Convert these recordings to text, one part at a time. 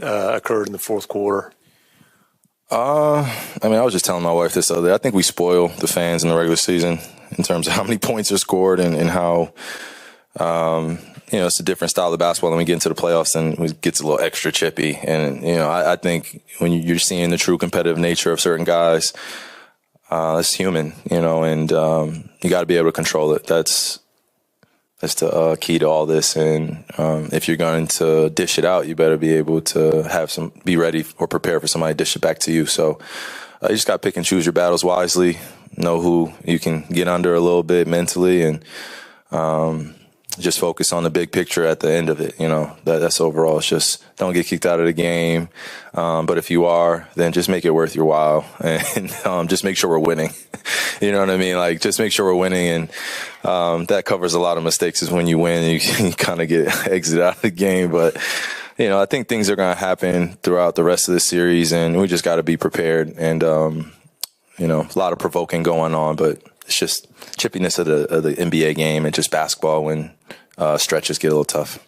occurred in the fourth quarter? I was just telling my wife this other day. I think we spoil the fans in the regular season in terms of how many points are scored and how, it's a different style of basketball. When we get into the playoffs, and it gets a little extra chippy. And, I think when you're seeing the true competitive nature of certain guys, it's human, and you got to be able to control it. That's the key to all this. And if you're going to dish it out, you better be able to be ready or prepare for somebody to dish it back to you. So you just got to pick and choose your battles wisely, know who you can get under a little bit mentally, and just focus on the big picture at the end of it. That's overall. It's just don't get kicked out of the game. But if you are, then just make it worth your while, and just make sure we're winning. You know what I mean? Like, just make sure we're winning. And that covers a lot of mistakes. Is when you win, you kind of get exited out of the game. But, I think things are going to happen throughout the rest of the series, and we just got to be prepared. And, a lot of provoking going on, but it's just chippiness of the NBA game and just basketball when stretches get a little tough.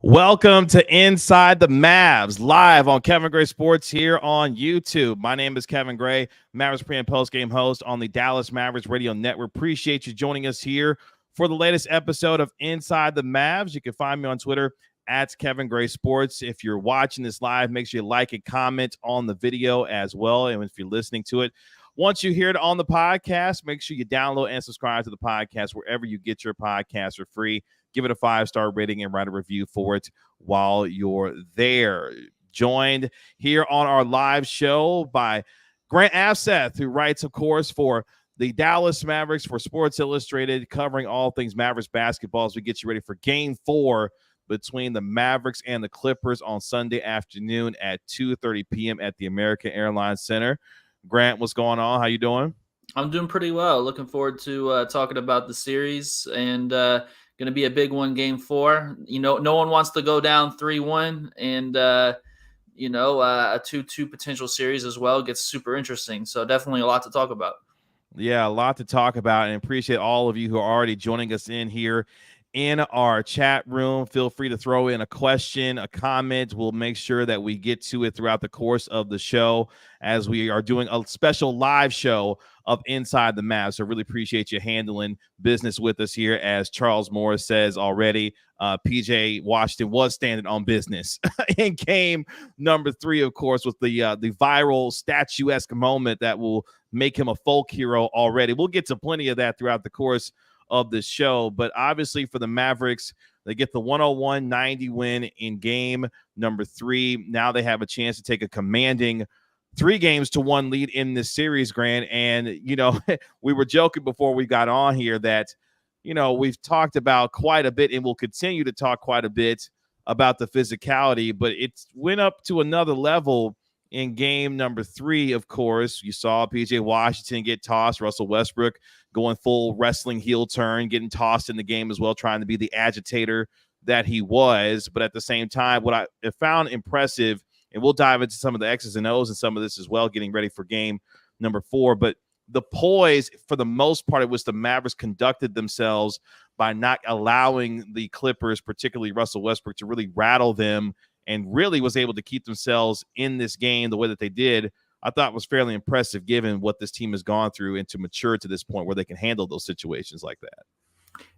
Welcome to Inside the Mavs, live on Kevin Gray Sports here on YouTube. My name is Kevin Gray, Mavericks pre- and post-game host on the Dallas Mavericks Radio Network. Appreciate you joining us here for the latest episode of Inside the Mavs. You can find me on Twitter at Kevin Gray Sports. If you're watching this live, make sure you like and comment on the video as well. And if you're listening to it, once you hear it on the podcast, make sure you download and subscribe to the podcast wherever you get your podcasts for free. Give it a 5-star rating and write a review for it while you're there. Joined here on our live show by Grant Afseth, who writes, of course, for the Dallas Mavericks for Sports Illustrated, covering all things Mavericks basketball as we get you ready for Game 4 between the Mavericks and the Clippers on Sunday afternoon at 2:30 p.m. at the American Airlines Center. Grant, what's going on? How you doing? I'm doing pretty well. Looking forward to talking about the series, and going to be a big one, Game 4. No one wants to go down 3-1, and a 2-2 potential series as well gets super interesting. So definitely a lot to talk about. Yeah, a lot to talk about, and appreciate all of you who are already joining us in here in our chat room. Feel free to throw in a question, a comment. We'll make sure that we get to it throughout the course of the show as we are doing a special live show of Inside the Mavs. So really appreciate you handling business with us here. As Charles Morris says already, PJ Washington was standing on business in game number 3, of course, with the viral statuesque moment that will make him a folk hero already. We'll get to plenty of that throughout the course of the show, but obviously for the Mavericks, they get the 101-90 win in game number 3. Now they have a chance to take a commanding 3-1 lead in this series, Grant. And, we were joking before we got on here that, we've talked about quite a bit and we'll continue to talk quite a bit about the physicality, but it went up to another level in game number 3. Of course, you saw PJ Washington get tossed, Russell Westbrook going full wrestling heel turn, getting tossed in the game as well, trying to be the agitator that he was. But at the same time, what I found impressive, and we'll dive into some of the X's and O's and some of this as well, getting ready for game number 4. But the poise, for the most part, it was the Mavericks conducted themselves by not allowing the Clippers, particularly Russell Westbrook, to really rattle them, and really was able to keep themselves in this game the way that they did. I thought was fairly impressive given what this team has gone through and to mature to this point where they can handle those situations like that.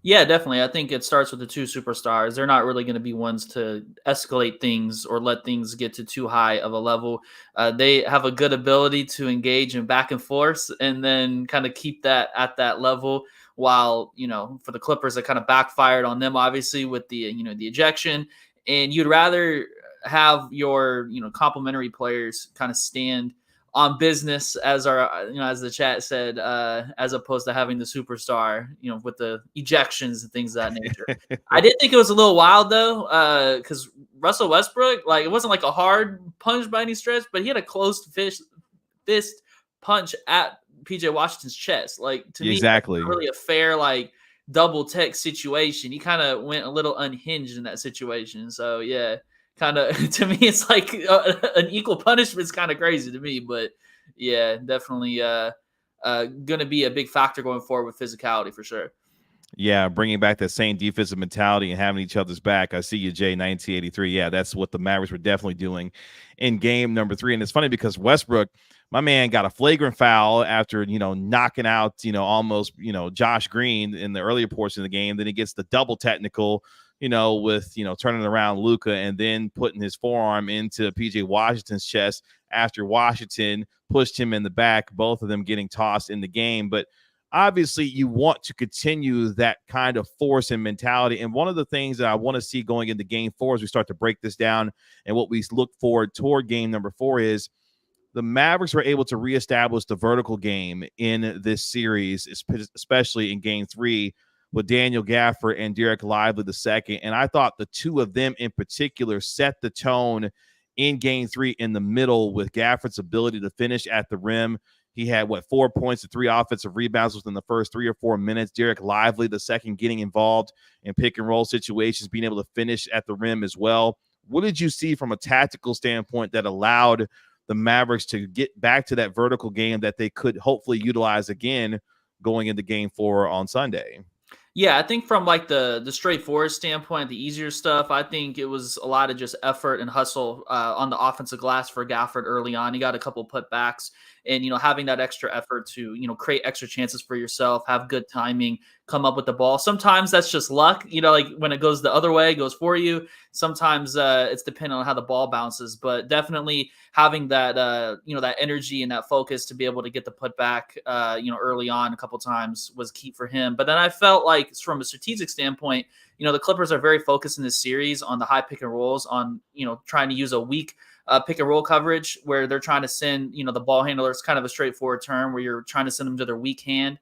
Yeah, definitely. I think it starts with the two superstars. They're not really going to be ones to escalate things or let things get to too high of a level. They have a good ability to engage in back and forth and then kind of keep that at that level. While, for the Clippers, it kind of backfired on them, obviously, with the ejection. And you'd rather have your, complementary players kind of stand on business, as as the chat said, as opposed to having the superstar, with the ejections and things of that nature. I did think it was a little wild though, because Russell Westbrook, it wasn't like a hard punch by any stretch, but he had a closed fist punch at PJ Washington's chest. To me, exactly, really a fair double tech situation. He kind of went a little unhinged in that situation. So yeah. Kind of, to me, it's like an equal punishment is kind of crazy to me, but yeah, definitely going to be a big factor going forward with physicality for sure. Yeah, bringing back that same defensive mentality and having each other's back. I see you, Jay, 1983. Yeah, that's what the Mavericks were definitely doing in game number 3. And it's funny because Westbrook, my man, got a flagrant foul after, knocking out, almost, Josh Green in the earlier portion of the game. Then he gets the double technical, with, turning around Luka and then putting his forearm into PJ Washington's chest after Washington pushed him in the back, both of them getting tossed in the game. But obviously you want to continue that kind of force and mentality. And one of the things that I want to see going into game 4 as we start to break this down and what we look forward toward game number 4 is the Mavericks were able to reestablish the vertical game in this series, especially in game 3 with Daniel Gafford and Derek Lively II. And I thought the two of them in particular set the tone in game 3 in the middle with Gafford's ability to finish at the rim. He had, 4 points and 3 offensive rebounds within the first 3 or 4 minutes. Derek Lively II getting involved in pick and roll situations, being able to finish at the rim as well. What did you see from a tactical standpoint that allowed the Mavericks to get back to that vertical game that they could hopefully utilize again going into game 4 on Sunday? Yeah, I think from like the straightforward standpoint, the easier stuff, I think it was a lot of just effort and hustle on the offensive glass for Gafford early on. He got a couple putbacks, and having that extra effort to create extra chances for yourself, have good timing, come up with the ball. Sometimes that's just luck. Like when it goes the other way, it goes for you. Sometimes it's dependent on how the ball bounces, but definitely having that that energy and that focus to be able to get the putback early on a couple times was key for him. But then I felt like from a strategic standpoint, the Clippers are very focused in this series on the high pick and rolls, on trying to use a weak pick and roll coverage where they're trying to send the ball handler. It's kind of a straightforward term where you're trying to send them to their weak hand,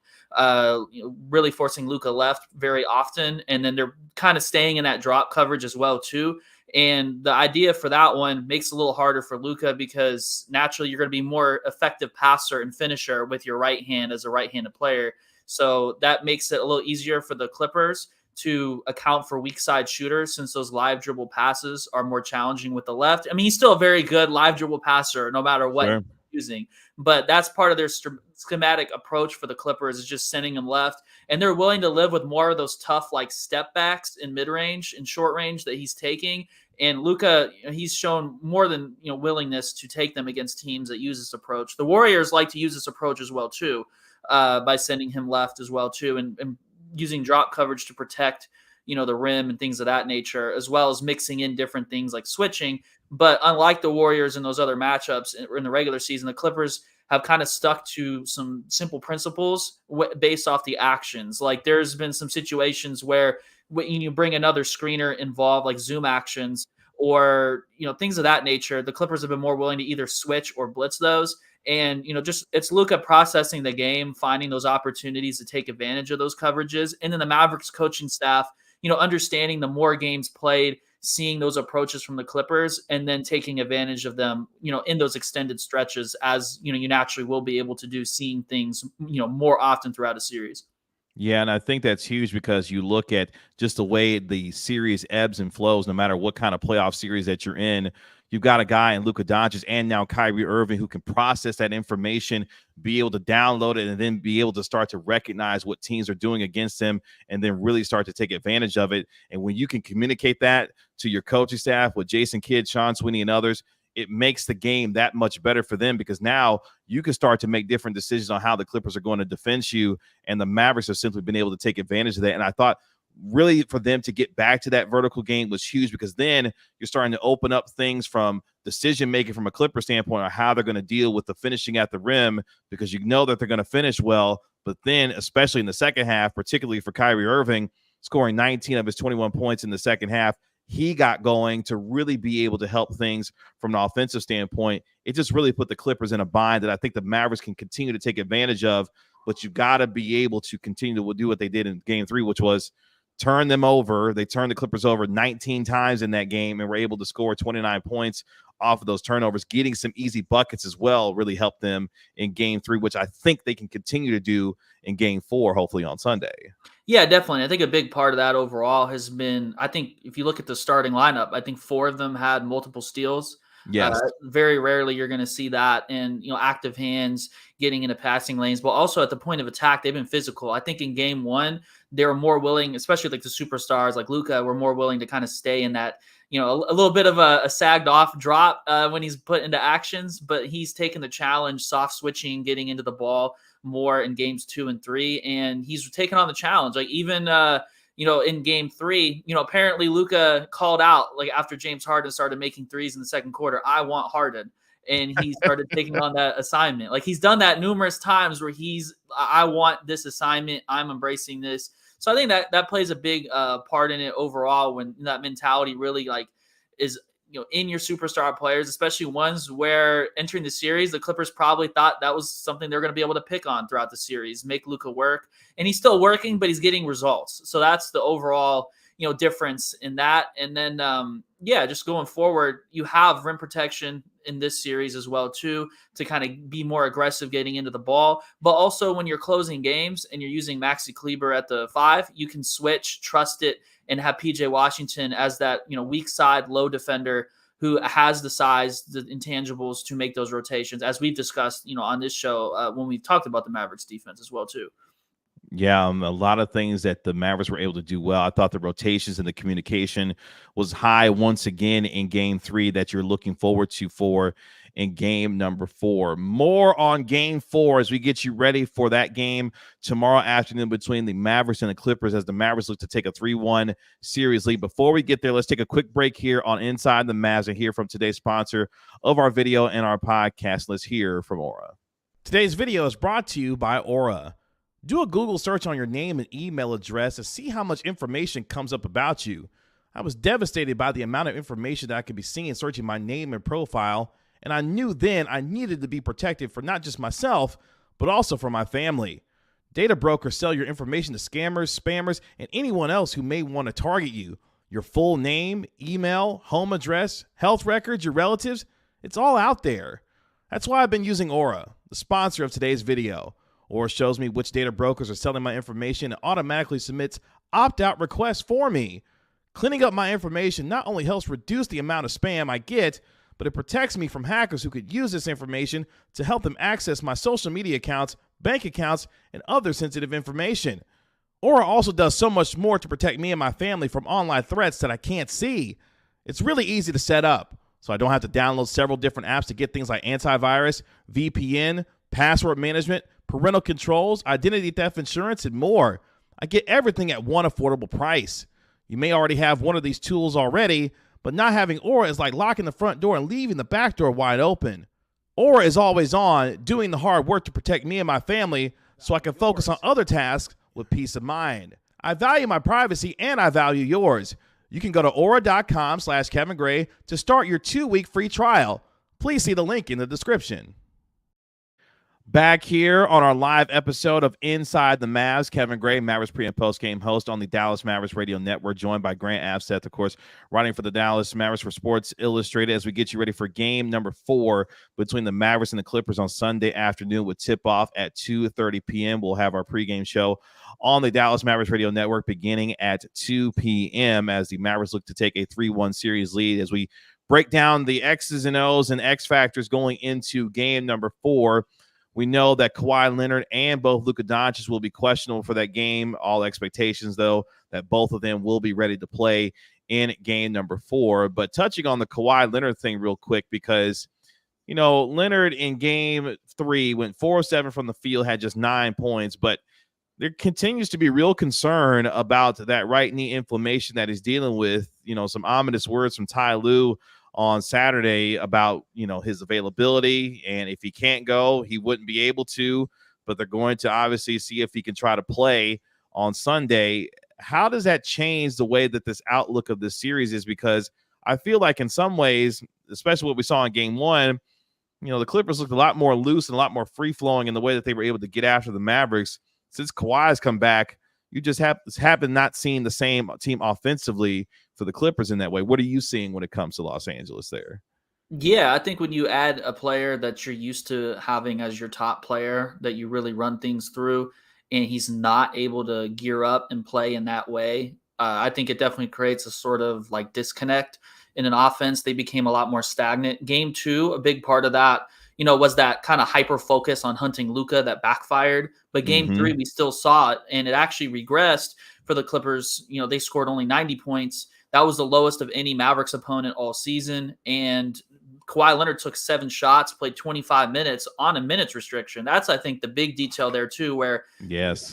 really forcing Luka left very often, and then they're kind of staying in that drop coverage as well too. And the idea for that one makes it a little harder for Luka because naturally you're going to be more effective passer and finisher with your right hand as a right-handed player. So that makes it a little easier for the Clippers to account for weak side shooters, since those live dribble passes are more challenging with the left. I mean, he's still a very good live dribble passer no matter what he's using, but that's part of their schematic approach for the Clippers, is just sending him left. And they're willing to live with more of those tough, like step backs in mid range and short range that he's taking. And Luka, he's shown more than willingness to take them against teams that use this approach. The Warriors like to use this approach as well too, by sending him left as well too, and using drop coverage to protect, the rim and things of that nature, as well as mixing in different things like switching. But unlike the Warriors and those other matchups in the regular season, the Clippers have kind of stuck to some simple principles based off the actions. Like there's been some situations where when you bring another screener involved, like zoom actions or, things of that nature, the Clippers have been more willing to either switch or blitz those. And, just it's Luka processing the game, finding those opportunities to take advantage of those coverages. And then the Mavericks coaching staff, understanding the more games played, seeing those approaches from the Clippers, and then taking advantage of them, in those extended stretches, as, you naturally will be able to do, seeing things, more often throughout a series. Yeah, and I think that's huge because you look at just the way the series ebbs and flows, no matter what kind of playoff series that you're in. You've got a guy in Luka Dončić and now Kyrie Irving who can process that information, be able to download it, and then be able to start to recognize what teams are doing against him and then really start to take advantage of it. And when you can communicate that to your coaching staff with Jason Kidd, Sean Sweeney, and others, it makes the game that much better for them because now you can start to make different decisions on how the Clippers are going to defend you, and the Mavericks have simply been able to take advantage of that. And I thought really for them to get back to that vertical game was huge because then you're starting to open up things from decision-making from a Clipper standpoint on how they're going to deal with the finishing at the rim because you know that they're going to finish well. But then, especially in the second half, particularly for Kyrie Irving, scoring 19 of his 21 points in the second half, he got going to really be able to help things from an offensive standpoint. It just really put the Clippers in a bind that I think the Mavericks can continue to take advantage of, but you've got to be able to continue to do what they did in game 3, which was turn them over. They turned the Clippers over 19 times in that game and were able to score 29 points off of those turnovers. Getting some easy buckets as well really helped them in game 3, which I think they can continue to do in game 4, hopefully on Sunday. Yeah, definitely. I think a big part of that overall has been, I think if you look at the starting lineup, I think 4 of them had multiple steals. Yes. Very rarely you're going to see that, and active hands, getting into passing lanes, but also at the point of attack, they've been physical. I think in game one, they were more willing, especially like the superstars like Luka, were more willing to kind of stay in that, a little bit of a sagged off drop when he's put into actions, but he's taken the challenge, soft switching, getting into the ball more in games 2 and 3, and he's taken on the challenge. Like even in game 3, apparently Luka called out like after James Harden started making threes in the second quarter, I want Harden. And he started taking on that assignment. Like he's done that numerous times where I want this assignment. I'm embracing this. So I think that plays a big part in it overall, when that mentality really like is, in your superstar players, especially ones where entering the series, the Clippers probably thought that was something they're going to be able to pick on throughout the series, make Luka work. And he's still working, but he's getting results. So that's the overall, difference in that. And then, just going forward, you have rim protection in this series as well too, to kind of be more aggressive getting into the ball. But also when you're closing games and you're using Maxi Kleber at the 5, you can switch, trust it, and have PJ Washington as that, weak side low defender who has the size, the intangibles to make those rotations, as we've discussed, on this show when we've talked about the Mavericks defense as well too. Yeah, a lot of things that the Mavericks were able to do well. I thought the rotations and the communication was high once again in game 3 that you're looking forward to for in game number 4. More on game 4 as we get you ready for that game tomorrow afternoon between the Mavericks and the Clippers, as the Mavericks look to take a 3-1 series lead. Before we get there, let's take a quick break here on Inside the Mavs and hear from today's sponsor of our video and our podcast. Let's hear from Aura. Today's video is brought to you by Aura. Do a Google search on your name and email address to see how much information comes up about you. I was devastated by the amount of information that I could be seeing searching my name and profile, and I knew then I needed to be protected for not just myself, but also for my family. Data brokers sell your information to scammers, spammers, and anyone else who may want to target you. Your full name, email, home address, health records, your relatives, it's all out there. That's why I've been using Aura, the sponsor of today's video. Aura shows me which data brokers are selling my information and automatically submits opt-out requests for me. Cleaning up my information not only helps reduce the amount of spam I get, but it protects me from hackers who could use this information to help them access my social media accounts, bank accounts, and other sensitive information. Aura also does so much more to protect me and my family from online threats that I can't see. It's really easy to set up, so I don't have to download several different apps to get things like antivirus, VPN, password management, parental controls, identity theft insurance, and more. I get everything at one affordable price. You may already have one of these tools already, but not having Aura is like locking the front door and leaving the back door wide open. Aura is always on, doing the hard work to protect me and my family so I can focus on other tasks with peace of mind. I value my privacy and I value yours. You can go to aura.com/Kevin Gray to start your 2-week free trial. Please see the link in the description. Back here on our live episode of Inside the Mavs, Kevin Gray, Mavericks pre- and post-game host on the Dallas Mavericks Radio Network, joined by Grant Abseth, of course, writing for the Dallas Mavericks for Sports Illustrated, as we get you ready for game number 4 between the Mavericks and the Clippers on Sunday afternoon with tip-off at 2:30 p.m. We'll have our pregame show on the Dallas Mavericks Radio Network beginning at 2 p.m. as the Mavericks look to take a 3-1 series lead, as we break down the X's and O's and X factors going into game number 4. We know that Kawhi Leonard and both Luka Dončić will be questionable for that game. All expectations, though, that both of them will be ready to play in game number 4. But touching on the Kawhi Leonard thing real quick, because, Leonard in game 3 went 4-7 from the field, had just 9 points, but there continues to be real concern about that right knee inflammation that he's dealing with. Some ominous words from Ty Lue on Saturday about, his availability, and if he can't go, he wouldn't be able to, but they're going to obviously see if he can try to play on Sunday. How does that change the way that this outlook of this series is? Because I feel like in some ways, especially what we saw in game 1, the Clippers looked a lot more loose and a lot more free-flowing in the way that they were able to get after the Mavericks. Since Kawhi's come bappen not seeing the same team offensively for the Clippers in that way. What are you seeing when it comes to Los Angeles there? Yeah, I think when you add a player that you're used to having as your top player that you really run things through, and he's not able to gear up and play in that way, I think it definitely creates a sort of like disconnect in an offense, they became a lot more stagnant. Game 2, a big part of that, was that kind of hyper focus on hunting Luka that backfired. But game 3, we still saw it, and it actually regressed for the Clippers. They scored only 90 points. That was the lowest of any Mavericks opponent all season. And Kawhi Leonard took 7 shots, played 25 minutes on a minutes restriction. That's, I think, the big detail there too, where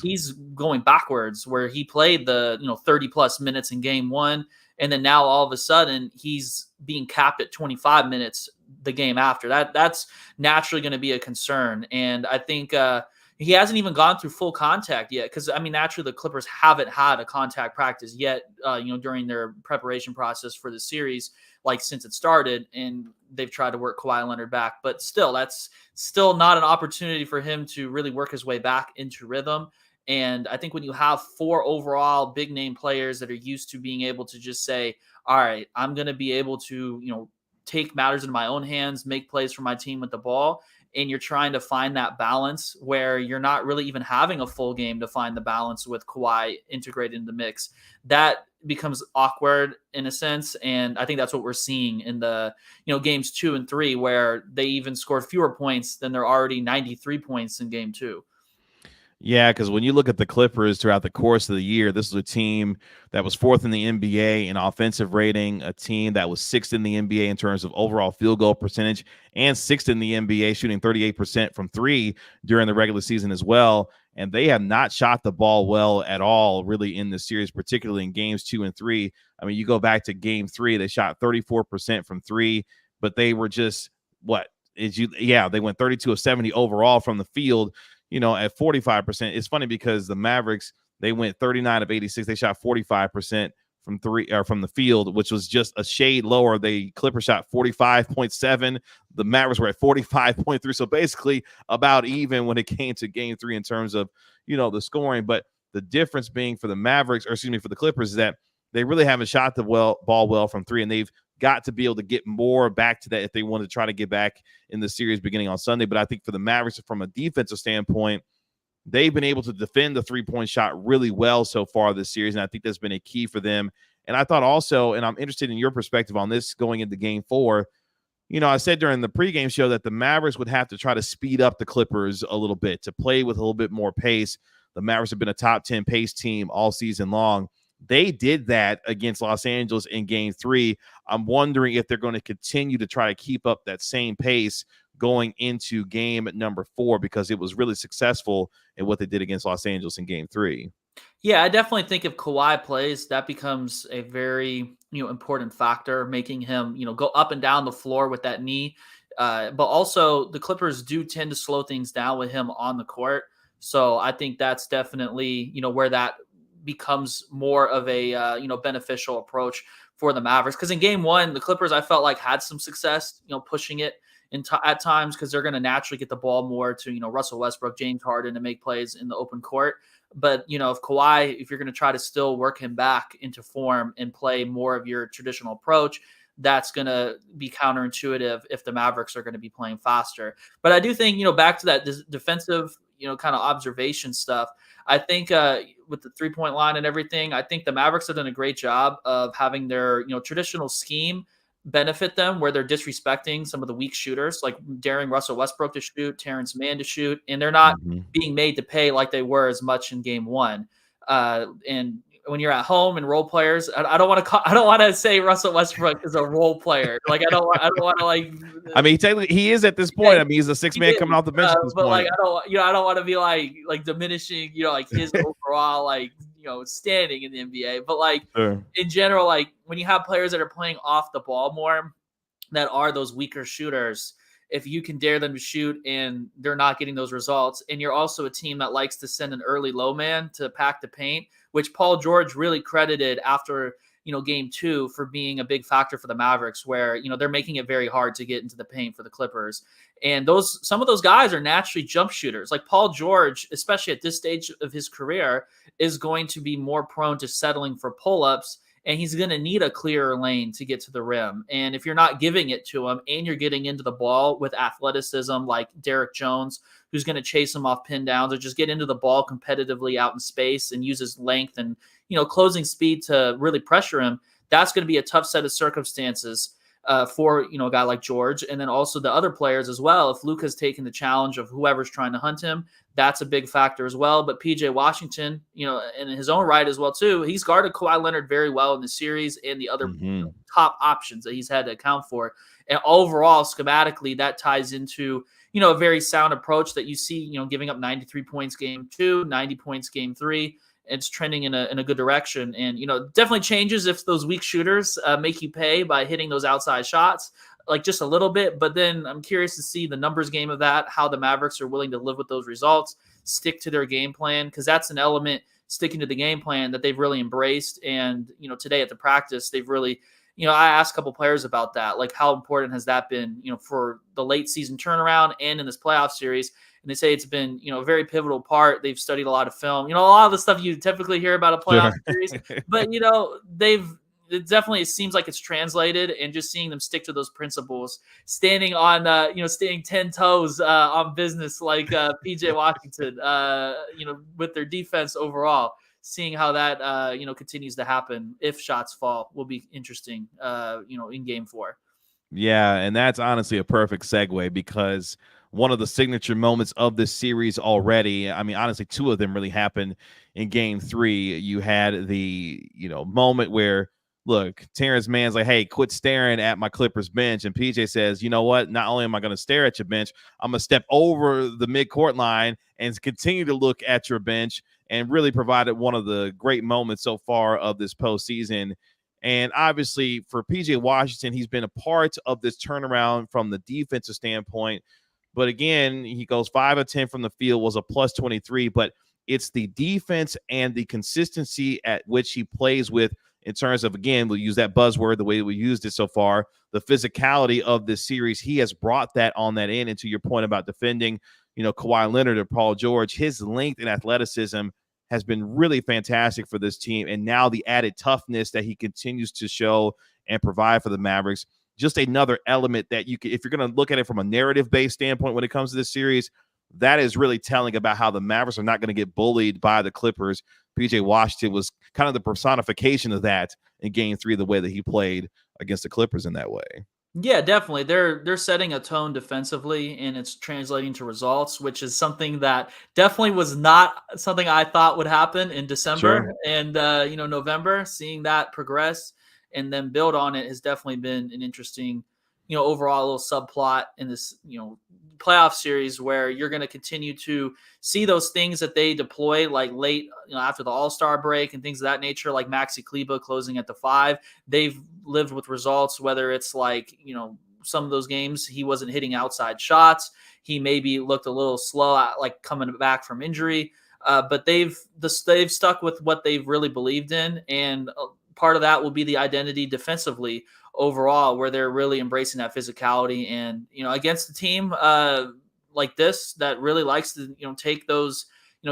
he's going backwards, where he played the 30 plus minutes in game 1. And then now all of a sudden he's being capped at 25 minutes the game after. That's naturally going to be a concern. And I think he hasn't even gone through full contact yet, because naturally the Clippers haven't had a contact practice yet, during their preparation process for the series, like since it started, and they've tried to work Kawhi Leonard back. But still, that's still not an opportunity for him to really work his way back into rhythm. And I think when you have 4 overall big name players that are used to being able to just say, all right, I'm going to be able to, take matters into my own hands, make plays for my team with the ball, and you're trying to find that balance where you're not really even having a full game to find the balance with Kawhi integrated in the mix, that becomes awkward in a sense. And I think that's what we're seeing in the, games 2 and 3, where they even scored fewer points than they're already 93 points in game 2. Yeah, because when you look at the Clippers throughout the course of the year, this was a team that was 4th in the NBA in offensive rating, a team that was 6th in the NBA in terms of overall field goal percentage, and 6th in the NBA shooting 38% from 3 during the regular season as well. And they have not shot the ball well at all, really, in this series, particularly in games 2 and 3. You go back to game 3, they shot 34% from 3, but they were just, they went 32 of 70 overall from the field. At 45%. It's funny because the Mavericks, they went 39 of 86. They shot 45% from 3 or from the field, which was just a shade lower. The Clippers shot 45.7. The Mavericks were at 45.3. So basically about even when it came to game 3 in terms of, the scoring. But the difference being for the Mavericks, for the Clippers, is that they really haven't shot the ball well from 3, and they've got to be able to get more back to that if they want to try to get back in the series beginning on Sunday. But I think for the Mavericks, from a defensive standpoint, they've been able to defend the 3-point shot really well so far this series, and I think that's been a key for them. And I thought also, and I'm interested in your perspective on this going into game 4, I said during the pregame show that the Mavericks would have to try to speed up the Clippers a little bit, to play with a little bit more pace. The Mavericks have been a top 10 pace team all season long. They did that against Los Angeles in game 3. I'm wondering if they're going to continue to try to keep up that same pace going into game number 4, because it was really successful in what they did against Los Angeles in game 3. Yeah, I definitely think if Kawhi plays, that becomes a very, important factor, making him, go up and down the floor with that knee. But also the Clippers do tend to slow things down with him on the court. So I think that's definitely, where that becomes more of a beneficial approach for the Mavericks. Because in game 1, the Clippers, I felt like, had some success pushing it at times, because they're going to naturally get the ball more to Russell Westbrook, James Harden, to make plays in the open court. But if Kawhi, if you're going to try to still work him back into form and play more of your traditional approach, that's going to be counterintuitive if the Mavericks are going to be playing faster. But I do think, back to that defensive, kind of observation stuff, I think with the 3-point line and everything, I think the Mavericks have done a great job of having their, traditional scheme benefit them, where they're disrespecting some of the weak shooters, like daring Russell Westbrook to shoot, Terrence Mann to shoot, and they're not being made to pay like they were as much in game 1. And when you're at home and role players, I don't want to say Russell Westbrook is a role player. Like I don't want to like. Technically he is at this point. Yeah, he's a 6 man coming off the bench at this but point. Like I don't want to be like diminishing, like his overall standing in the NBA. But like in general, like when you have players that are playing off the ball more, that are those weaker shooters, if you can dare them to shoot and they're not getting those results, and you're also a team that likes to send an early low man to pack the paint, which Paul George really credited after, game 2 for being a big factor for the Mavericks, where, they're making it very hard to get into the paint for the Clippers. And some of those guys are naturally jump shooters. Like Paul George, especially at this stage of his career, is going to be more prone to settling for pull-ups, and he's going to need a clearer lane to get to the rim. And if you're not giving it to him and you're getting into the ball with athleticism like Derek Jones, who's going to chase him off pin downs or just get into the ball competitively out in space and use his length and, closing speed to really pressure him, that's going to be a tough set of circumstances for, a guy like George. And then also the other players as well. If Luka's taking the challenge of whoever's trying to hunt him, that's a big factor as well. But PJ Washington, in his own right as well too, he's guarded Kawhi Leonard very well in the series and the other top options that he's had to account for. And overall, schematically, that ties into, a very sound approach that you see, giving up 93 points game 2, 90 points game 3. It's trending in a good direction. And, definitely changes if those weak shooters make you pay by hitting those outside shots, like just a little bit. But then I'm curious to see the numbers game of that, how the Mavericks are willing to live with those results, stick to their game plan, because that's an element, sticking to the game plan, that they've really embraced. And, today at the practice, they've really, I asked a couple players about that, like how important has that been, for the late season turnaround and in this playoff series. And they say it's been, a very pivotal part. They've studied a lot of film, a lot of the stuff you typically hear about a playoff series, but it definitely seems like it's translated, and just seeing them stick to those principles, standing on, staying 10 toes on business, like PJ Washington, with their defense overall, seeing how that, continues to happen if shots fall will be interesting, in game 4. Yeah. And that's honestly a perfect segue, because one of the signature moments of this series already, I mean, honestly, 2 of them really happened in game 3. You had the, moment where, look, Terrence Mann's like, hey, quit staring at my Clippers bench. And PJ says, you know what? Not only am I going to stare at your bench, I'm going to step over the midcourt line and continue to look at your bench, and really provided one of the great moments so far of this postseason. And obviously for PJ Washington, he's been a part of this turnaround from the defensive standpoint. But again, he goes 5 of 10 from the field, was a plus 23. But it's the defense and the consistency at which he plays with, in terms of, again, we'll use that buzzword the way we used it so far, the physicality of this series. He has brought that on that end. And to your point about defending, Kawhi Leonard or Paul George, his length and athleticism has been really fantastic for this team. And now the added toughness that he continues to show and provide for the Mavericks, just another element that you can, if you're going to look at it from a narrative-based standpoint when it comes to this series, that is really telling about how the Mavericks are not going to get bullied by the Clippers. PJ Washington was kind of the personification of that in game 3, the way that he played against the Clippers in that way. Yeah, definitely. They're setting a tone defensively, and it's translating to results, which is something that definitely was not something I thought would happen in December and November. Seeing that progress and then build on it has definitely been an interesting, overall little subplot in this, playoff series, where you're going to continue to see those things that they deploy, like late, after the All-Star break and things of that nature, like Maxi Kleber closing at the 5. They've lived with results, whether it's like, some of those games he wasn't hitting outside shots. He maybe looked a little slow, like coming back from injury. But they've stuck with what they've really believed in. And part of that will be the identity defensively overall, where they're really embracing that physicality. And, against a team like this that really likes to, take those,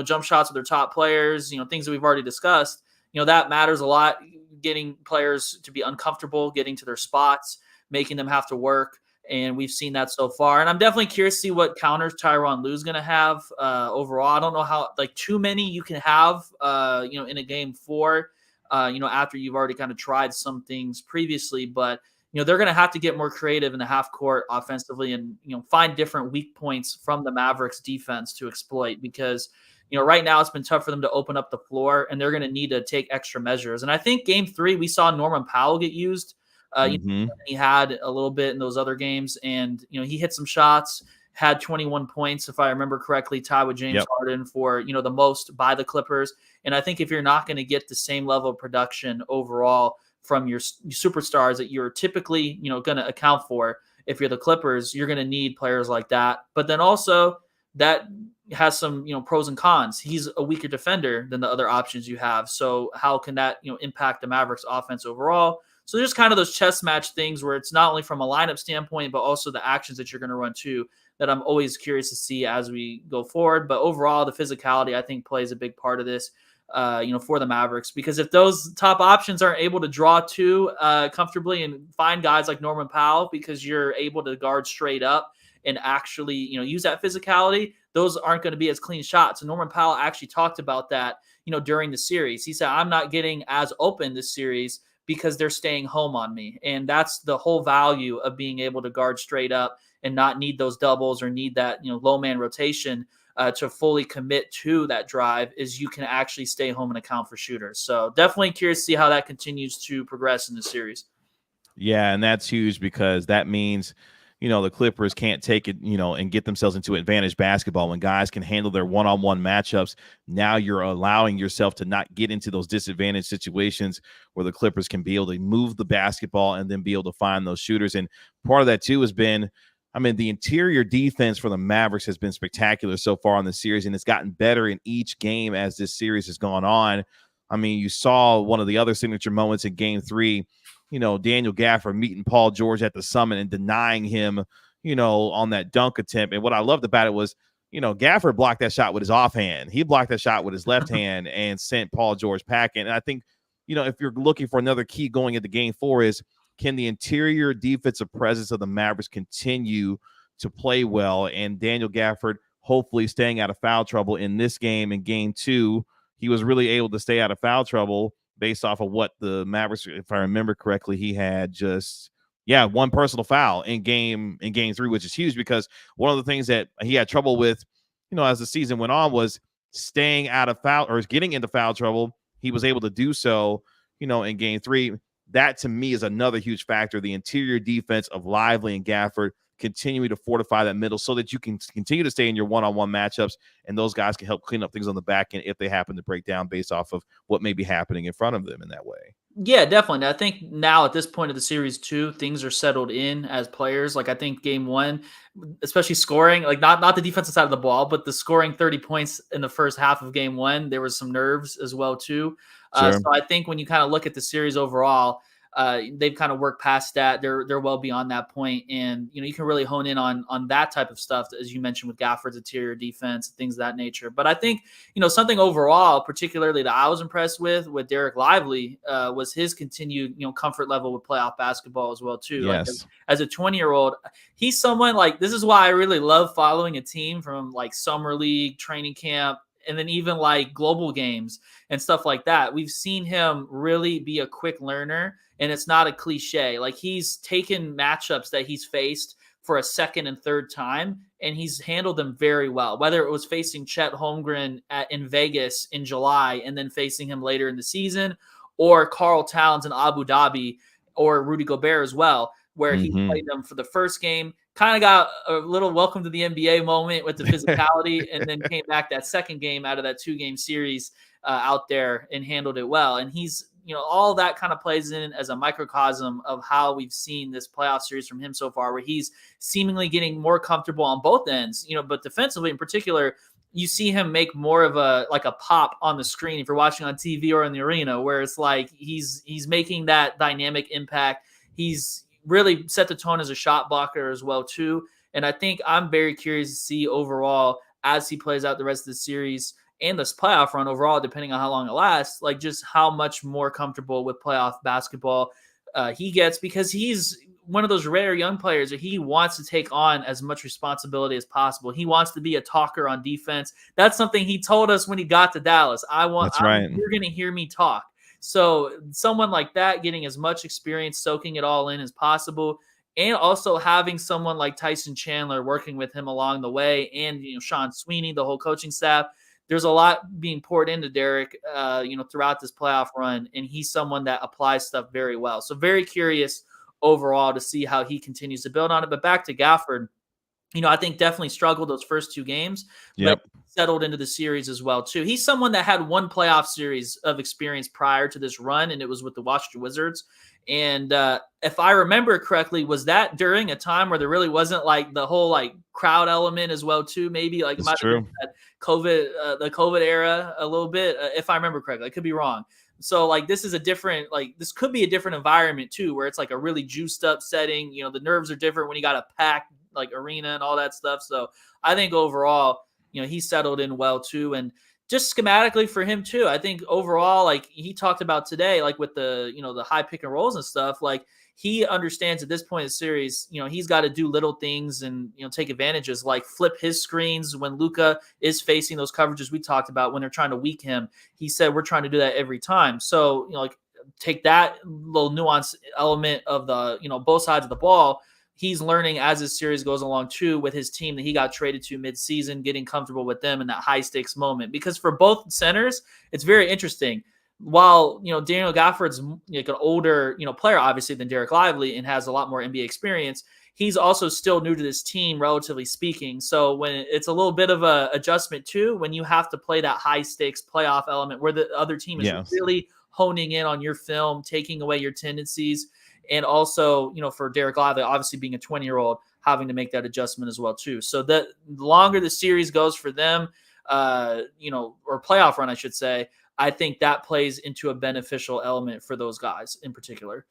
jump shots with their top players, things that we've already discussed, that matters a lot, getting players to be uncomfortable, getting to their spots, making them have to work. And we've seen that so far. And I'm definitely curious to see what counters Tyronn Lue's going to have overall. I don't know how, too many you can have, in a game 4, after you've already kind of tried some things previously. But, they're going to have to get more creative in the half court offensively and, find different weak points from the Mavericks defense to exploit, because, right now it's been tough for them to open up the floor, and they're going to need to take extra measures. And I think game 3, we saw Norman Powell get used. He had a little bit in those other games, and, he hit some shots, had 21 points, if I remember correctly, tied with James Harden for, the most by the Clippers. And I think if you're not going to get the same level of production overall from your superstars that you're typically, going to account for, if you're the Clippers, you're going to need players like that. But then also that has some, pros and cons. He's a weaker defender than the other options you have. So how can that, impact the Mavericks offense overall? So there's kind of those chess match things where it's not only from a lineup standpoint, but also the actions that you're going to run too, that I'm always curious to see as we go forward. But overall, the physicality, I think, plays a big part of this, for the Mavericks, because if those top options aren't able to draw to comfortably and find guys like Norman Powell, because you're able to guard straight up and actually, use that physicality, those aren't going to be as clean shots. And Norman Powell actually talked about that, during the series. He said, I'm not getting as open this series because they're staying home on me. And that's the whole value of being able to guard straight up and not need those doubles or need that, low man rotation to fully commit to that drive, is you can actually stay home and account for shooters. So definitely curious to see how that continues to progress in the series. Yeah, and that's huge because that means, the Clippers can't take it, and get themselves into advantage basketball when guys can handle their one-on-one matchups. Now you're allowing yourself to not get into those disadvantaged situations where the Clippers can be able to move the basketball and then be able to find those shooters. And part of that too has been, the interior defense for the Mavericks has been spectacular so far in the series, and it's gotten better in each game as this series has gone on. You saw one of the other signature moments in Game 3, Daniel Gafford meeting Paul George at the summit and denying him, on that dunk attempt. And what I loved about it was, Gafford blocked that shot with his offhand. He blocked that shot with his left hand and sent Paul George packing. And I think, if you're looking for another key going into Game 4 is, can the interior defensive presence of the Mavericks continue to play well? And Daniel Gafford hopefully staying out of foul trouble in this game. In Game 2, he was really able to stay out of foul trouble based off of what the Mavericks, if I remember correctly, he had one personal foul in game 3, which is huge because one of the things that he had trouble with, as the season went on, was staying out of foul or getting into foul trouble. He was able to do so, in Game 3. That to me is another huge factor. The interior defense of Lively and Gafford continuing to fortify that middle so that you can continue to stay in your one-on-one matchups, and those guys can help clean up things on the back end if they happen to break down based off of what may be happening in front of them in that way. Yeah, definitely. I think now at this point of the series too, things are settled in as players. Like I think Game 1, especially scoring, like not the defensive side of the ball, but the scoring 30 points in the first half of Game 1, there was some nerves as well too. Sure. So I think when you kind of look at the series overall, they've kind of worked past that. They're well beyond that point, and you can really hone in on that type of stuff, as you mentioned with Gafford's interior defense, things of that nature. But I think something overall, particularly that I was impressed with Derek Lively, was his continued comfort level with playoff basketball as well too. Yes. Like as a 20-year-old, he's someone like, this is why I really love following a team from like summer league, training camp, and then even like global games and stuff like that. We've seen him really be a quick learner, and it's not a cliche. Like he's taken matchups that he's faced for a second and third time, and he's handled them very well, whether it was facing Chet Holmgren in Vegas in July and then facing him later in the season, or Karl Towns in Abu Dhabi, or Rudy Gobert as well, where he played them for the first game, kind of got a little welcome to the NBA moment with the physicality, and then came back that second game out of that 2-game series out there and handled it well. And he's, all that kind of plays in as a microcosm of how we've seen this playoff series from him so far, where he's seemingly getting more comfortable on both ends, but defensively in particular, you see him make more of a pop on the screen if you're watching on TV or in the arena, where it's like he's making that dynamic impact. He's really set the tone as a shot blocker as well too. And I think I'm very curious to see overall, as he plays out the rest of the series and this playoff run overall, depending on how long it lasts, like just how much more comfortable with playoff basketball he gets, because he's one of those rare young players that he wants to take on as much responsibility as possible. He wants to be a talker on defense. That's something he told us when he got to Dallas. You're going to hear me talk. So someone like that getting as much experience, soaking it all in as possible, and also having someone like Tyson Chandler working with him along the way, and Sean Sweeney, the whole coaching staff. There's a lot being poured into Derek, throughout this playoff run, and he's someone that applies stuff very well. So very curious overall to see how he continues to build on it. But back to Gafford, I think definitely struggled those first 2 games, but settled into the series as well too. He's someone that had one playoff series of experience prior to this run, and it was with the Washington Wizards. And if I remember correctly, was that during a time where there really wasn't like the whole like crowd element as well too? Maybe like it might have been that COVID, the COVID era a little bit, if I remember correctly. I could be wrong. So like this is a different, like this could be a different environment too, where it's like a really juiced up setting. The nerves are different when you got a packed like arena and all that stuff. So I think overall, he settled in well too. And just schematically for him too, I think overall, like he talked about today, like with the, the high pick and rolls and stuff, like he understands at this point in the series, he's got to do little things and, take advantages, like flip his screens when Luka is facing those coverages we talked about when they're trying to weak him. He said, we're trying to do that every time. So, like take that little nuance element of the, both sides of the ball. He's learning as his series goes along too with his team that he got traded to mid-season, getting comfortable with them in that high stakes moment. Because for both centers, it's very interesting. While, Daniel Gafford's like an older, player, obviously, than Derek Lively and has a lot more NBA experience, he's also still new to this team, relatively speaking. So when it's a little bit of a adjustment too, when you have to play that high stakes playoff element where the other team is really honing in on your film, taking away your tendencies. And also, for Derek Lively, obviously being a 20-year-old, having to make that adjustment as well too. So the longer the series goes for them, or playoff run, I should say, I think that plays into a beneficial element for those guys in particular.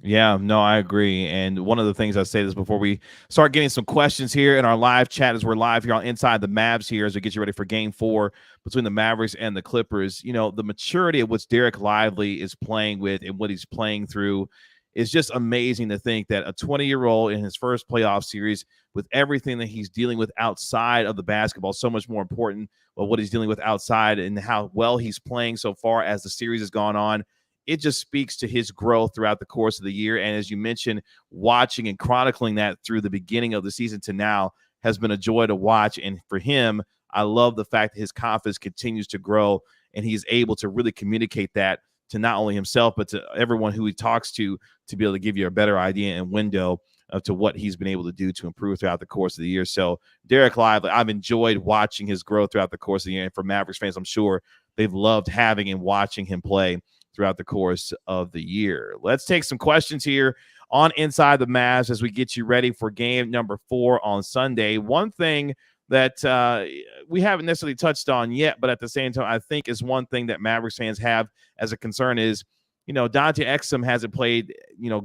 Yeah, no, I agree. And one of the things I say this before we start getting some questions here in our live chat, as we're live here on Inside the Mavs here as we get you ready for Game 4 between the Mavericks and the Clippers. The maturity of what Derek Lively is playing with and what he's playing through is just amazing to think that a 20-year-old in his first playoff series, with everything that he's dealing with outside of the basketball, so much more important of what he's dealing with outside and how well he's playing so far as the series has gone on. It just speaks to his growth throughout the course of the year. And as you mentioned, watching and chronicling that through the beginning of the season to now has been a joy to watch. And for him, I love the fact that his confidence continues to grow and he's able to really communicate that to not only himself, but to everyone who he talks to be able to give you a better idea and window to what he's been able to do to improve throughout the course of the year. So Derek Lively, I've enjoyed watching his growth throughout the course of the year. And for Mavericks fans, I'm sure they've loved having and watching him play throughout the course of the year. Let's take some questions here on Inside the Mavs as we get you ready for game number 4 on Sunday. One thing that we haven't necessarily touched on yet, but at the same time, I think is one thing that Mavericks fans have as a concern is, Dončić Exum hasn't played,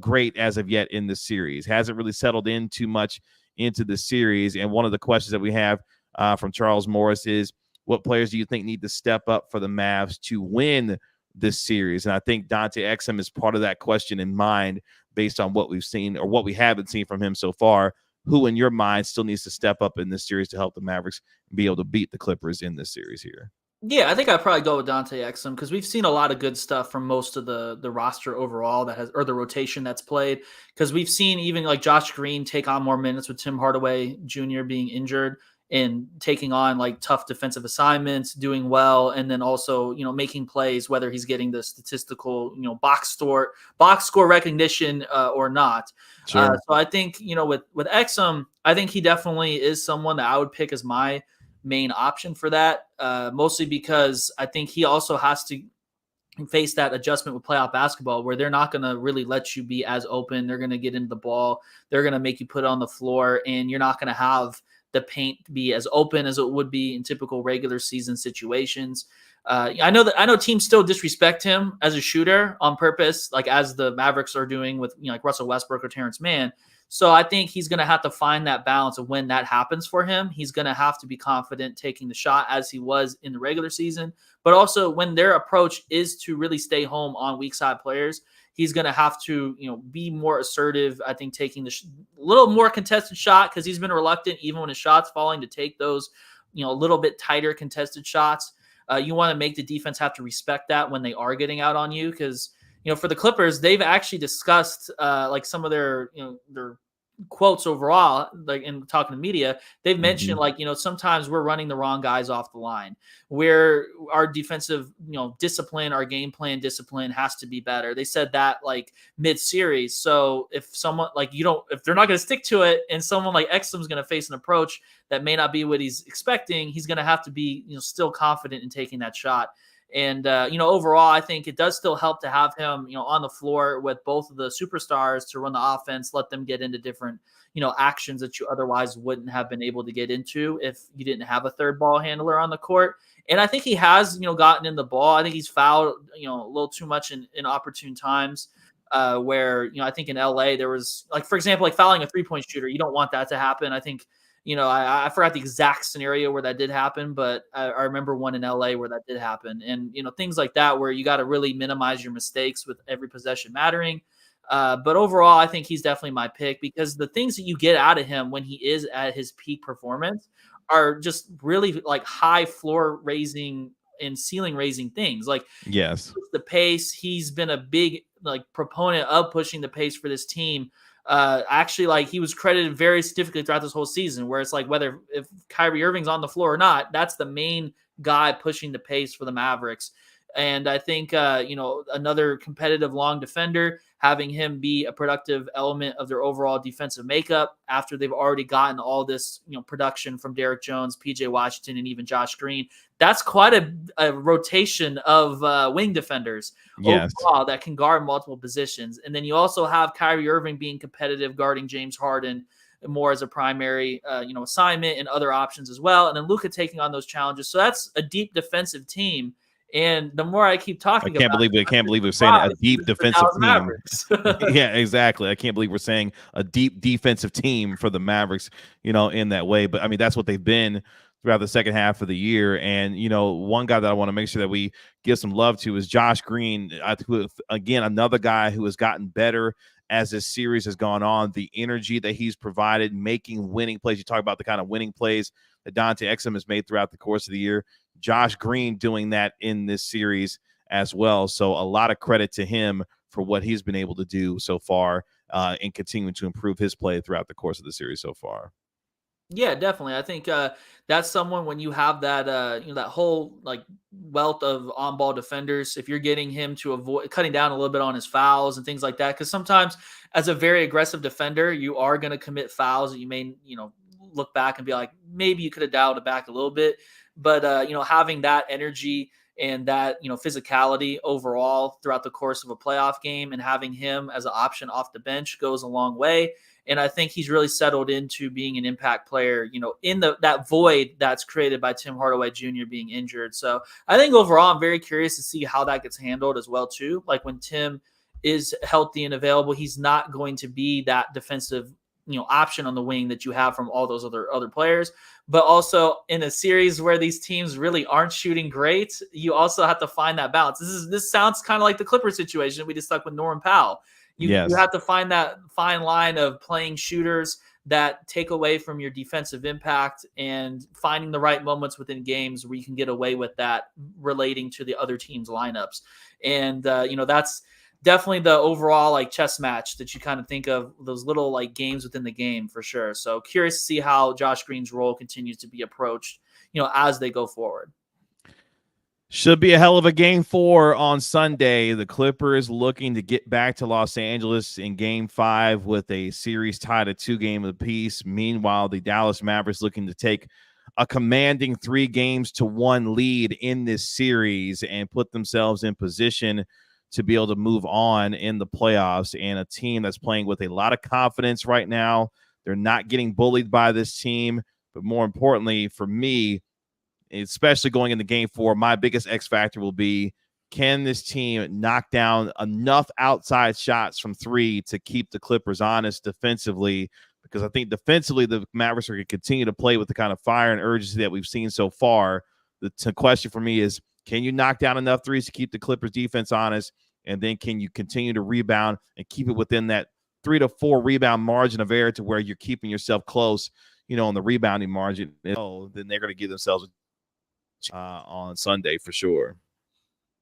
great as of yet in this series, hasn't really settled in too much into the series. And one of the questions that we have from Charles Morris is, what players do you think need to step up for the Mavs to win this series? And I think Dončić Exum is part of that question in mind based on what we've seen or what we haven't seen from him so far. Who in your mind still needs to step up in this series to help the Mavericks be able to beat the Clippers in this series here? Yeah, I think I'd probably go with Dončić Exum because we've seen a lot of good stuff from most of the roster overall or the rotation that's played. Because we've seen even like Josh Green take on more minutes with Tim Hardaway Jr. being injured and taking on like tough defensive assignments, doing well, and then also, making plays, whether he's getting the statistical, box score recognition or not. Sure. So I think, with Exum, I think he definitely is someone that I would pick as my main option for that, mostly because I think he also has to face that adjustment with playoff basketball where they're not going to really let you be as open. They're going to get into the ball. They're going to make you put it on the floor, and you're not going to have the paint be as open as it would be in typical regular season situations. I know teams still disrespect him as a shooter on purpose, like as the Mavericks are doing with like Russell Westbrook or Terrence Mann. So I think he's going to have to find that balance of when that happens for him. He's going to have to be confident taking the shot as he was in the regular season, but also when their approach is to really stay home on weak side players, he's going to have to, be more assertive. I think taking the little more contested shot because he's been reluctant, even when his shot's falling, to take those, a little bit tighter contested shots. You want to make the defense have to respect that when they are getting out on you because, for the Clippers, they've actually discussed like some of their quotes overall, like in talking to media, they've mentioned like, sometimes we're running the wrong guys off the line where our defensive, discipline, our game plan discipline has to be better. They said that like mid series. So if someone like, if they're not going to stick to it and someone like Exum's going to face an approach that may not be what he's expecting, he's going to have to be, still confident in taking that shot. And, overall, I think it does still help to have him, on the floor with both of the superstars to run the offense, let them get into different, actions that you otherwise wouldn't have been able to get into if you didn't have a third ball handler on the court. And I think he has, gotten in the ball. I think he's fouled, a little too much in opportune times where, I think in LA there was like, for example, like fouling a 3-point shooter. You don't want that to happen. I think, I forgot the exact scenario where that did happen, but I remember one in LA where that did happen. And, things like that, where you got to really minimize your mistakes with every possession mattering. But overall, I think he's definitely my pick because the things that you get out of him when he is at his peak performance are just really like high floor raising in ceiling raising things. Like, Yes. the pace, he's been a big proponent of pushing the pace for this team. Actually, like, he was credited very significantly throughout this whole season, where it's like, whether if Kyrie Irving's on the floor or not, that's the main guy pushing the pace for the Mavericks. And I think, another competitive long defender, having him be a productive element of their overall defensive makeup after they've already gotten all this, production from Derrick Jones, PJ Washington, and even Josh Green. That's quite a rotation of wing defenders overall that can guard multiple positions. And then you also have Kyrie Irving being competitive, guarding James Harden more as a primary, assignment, and other options as well. And then Luka taking on those challenges. So that's a deep defensive team. And the more I keep talking, I can't believe we're saying a deep defensive team. Yeah, exactly. I can't believe we're saying a deep defensive team for the Mavericks, in that way. But I mean, that's what they've been throughout the second half of the year. And, one guy that I want to make sure that we give some love to is Josh Green. Again, another guy who has gotten better as this series has gone on. The energy that he's provided, making winning plays. You talk about the kind of winning plays that Dante Exum has made throughout the course of the year. Josh Green doing that in this series as well. So a lot of credit to him for what he's been able to do so far and continuing to improve his play throughout the course of the series so far. Yeah, definitely. I think that's someone, when you have that that whole wealth of on-ball defenders, if you're getting him to avoid cutting down a little bit on his fouls and things like that, because sometimes as a very aggressive defender, you are going to commit fouls that you may look back and be like, maybe you could have dialed it back a little bit. But having that energy and that physicality overall throughout the course of a playoff game, and having him as an option off the bench goes a long way. And I think he's really settled into being an impact player, in that void that's created by Tim Hardaway Jr. being injured. So I think overall, I'm very curious to see how that gets handled as well too. Like, when Tim is healthy and available, he's not going to be that defensive option on the wing that you have from all those other players. But also, in a series where these teams really aren't shooting great, you also have to find that balance. This sounds kind of like the Clippers situation we just stuck with Norman Powell. You have to find that fine line of playing shooters that take away from your defensive impact, and finding the right moments within games where you can get away with that relating to the other team's lineups. And that's definitely the overall chess match that you kind of think of, those little games within the game, for sure. So curious to see how Josh Green's role continues to be approached, as they go forward. Should be a hell of a game 4 on Sunday. The Clippers looking to get back to Los Angeles in game 5 with a series tied at 2 games apiece. Meanwhile, the Dallas Mavericks looking to take a commanding 3-1 lead in this series and put themselves in position to be able to move on in the playoffs. And a team that's playing with a lot of confidence right now. They're not getting bullied by this team. But more importantly, for me, especially going into game 4, my biggest X factor will be, can this team knock down enough outside shots from 3 to keep the Clippers honest defensively? Because I think defensively, the Mavericks are going to continue to play with the kind of fire and urgency that we've seen so far. The question for me is, can you knock down enough threes to keep the Clippers defense honest? And then can you continue to rebound and keep it within that 3 to 4 rebound margin of error to where you're keeping yourself close, on the rebounding margin? Then they're going to give themselves on Sunday for sure.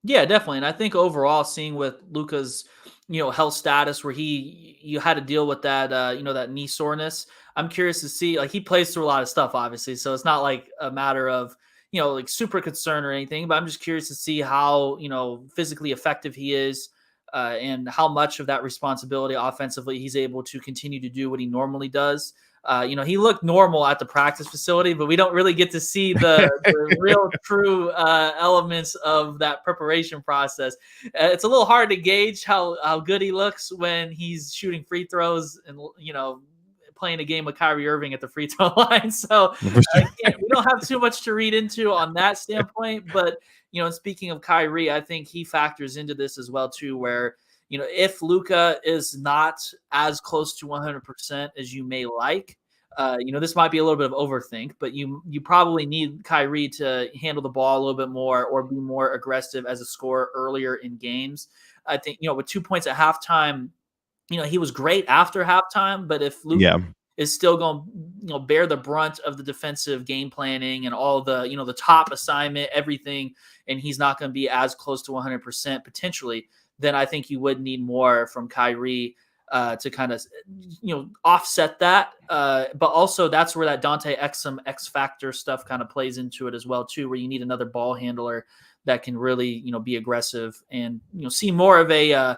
Yeah, definitely. And I think overall, seeing with Luka's, health status, where you had to deal with that, that knee soreness, I'm curious to see, he plays through a lot of stuff, obviously. So it's not like a matter of, super concerned or anything, but I'm just curious to see how, physically effective he is, and how much of that responsibility offensively he's able to continue to do what he normally does. He looked normal at the practice facility, but we don't really get to see the real true elements of that preparation process. It's a little hard to gauge how good he looks when he's shooting free throws and, playing a game with Kyrie Irving at the free throw line. So we don't have too much to read into on that standpoint. But, speaking of Kyrie, I think he factors into this as well, too, where, if Luka is not as close to 100% as you may like, this might be a little bit of overthink, but you probably need Kyrie to handle the ball a little bit more or be more aggressive as a scorer earlier in games. I think, with 2 points at halftime, he was great after halftime, but if Luka is still going to bear the brunt of the defensive game planning and all the the top assignment, everything, and he's not going to be as close to 100% potentially, then I think you would need more from Kyrie to kind of offset that. But also that's where that Dante Exum X factor stuff kind of plays into it as well too, where you need another ball handler that can really be aggressive and see more of a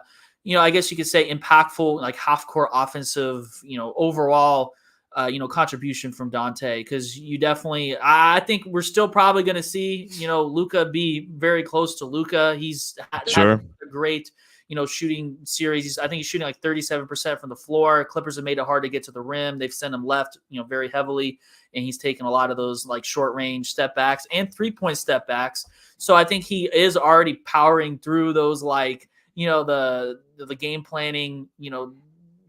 I guess you could say impactful, like half court offensive overall contribution from Dante, because you definitely, I think we're still probably going to see Luka be very close to Luka. He's had a great shooting series. I think he's shooting like 37% from the floor. Clippers have made it hard to get to the rim. They've sent him left, very heavily, and he's taken a lot of those like short range step backs and 3-point step backs. So I think he is already powering through those like the game planning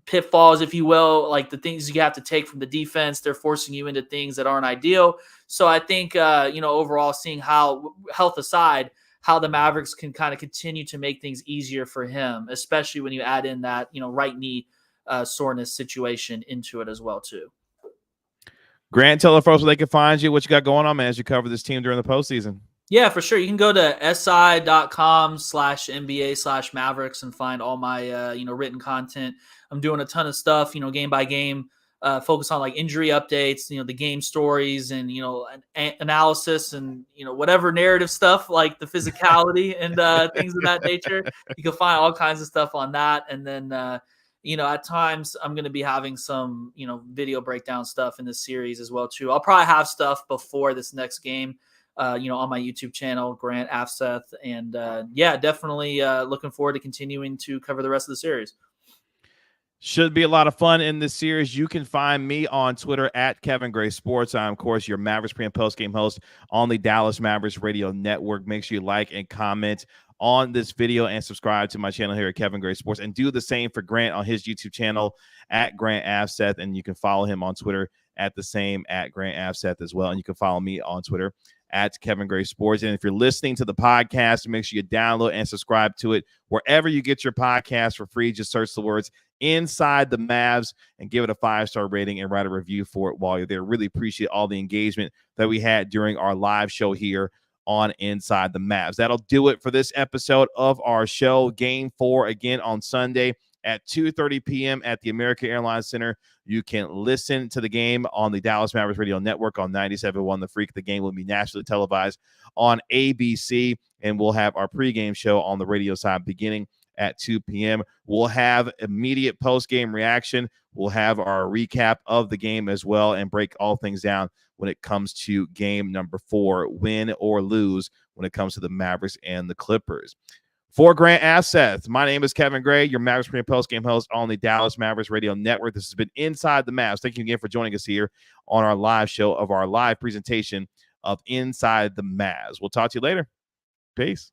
pitfalls, if you will, like the things you have to take from the defense. They're forcing you into things that aren't ideal. So I think overall, seeing how, health aside, how the Mavericks can kind of continue to make things easier for him, especially when you add in that, right knee soreness situation into it as well, too. Grant, tell the folks where they can find you, what you got going on, man, as you cover this team during the postseason. Yeah, for sure. You can go to si.com/NBA/Mavericks and find all my, written content. I'm doing a ton of stuff, game by game, focus on like injury updates, the game stories and, analysis and, whatever narrative stuff like the physicality and things of that nature. You can find all kinds of stuff on that. And then, at times I'm going to be having some, video breakdown stuff in this series as well, too. I'll probably have stuff before this next game, on my YouTube channel, Grant Afseth. And definitely looking forward to continuing to cover the rest of the series. Should be a lot of fun in this series. You can find me on Twitter at Kevin Gray Sports. I'm, of course, your Mavericks pre- and post-game host on the Dallas Mavericks Radio Network. Make sure you like and comment on this video and subscribe to my channel here at Kevin Gray Sports. And do the same for Grant on his YouTube channel at Grant Afseth. And you can follow him on Twitter at the same at Grant Afseth as well. And you can follow me on Twitter at Kevin Gray Sports. And if you're listening to the podcast, make sure you download and subscribe to it wherever you get your podcast for free. Just search the words Inside the Mavs and give it a 5-star rating and write a review for it while you're there. Really appreciate all the engagement that we had during our live show here on Inside the Mavs. That'll do it for this episode of our show. Game 4 again on Sunday at 2:30 p.m. at the American Airlines Center. You can listen to the game on the Dallas Mavericks Radio Network on 97.1 The Freak. The game will be nationally televised on ABC, and we'll have our pregame show on the radio side beginning at 2 p.m. We'll have immediate post-game reaction. We'll have our recap of the game as well and break all things down when it comes to game number 4, win or lose when it comes to the Mavericks and the Clippers. For Grant Afseth, my name is Kevin Gray, your Mavericks pre- and post-game host on the Dallas Mavericks Radio Network. This has been Inside the Mavs. Thank you again for joining us here on our live show of our live presentation of Inside the Mavs. We'll talk to you later. Peace.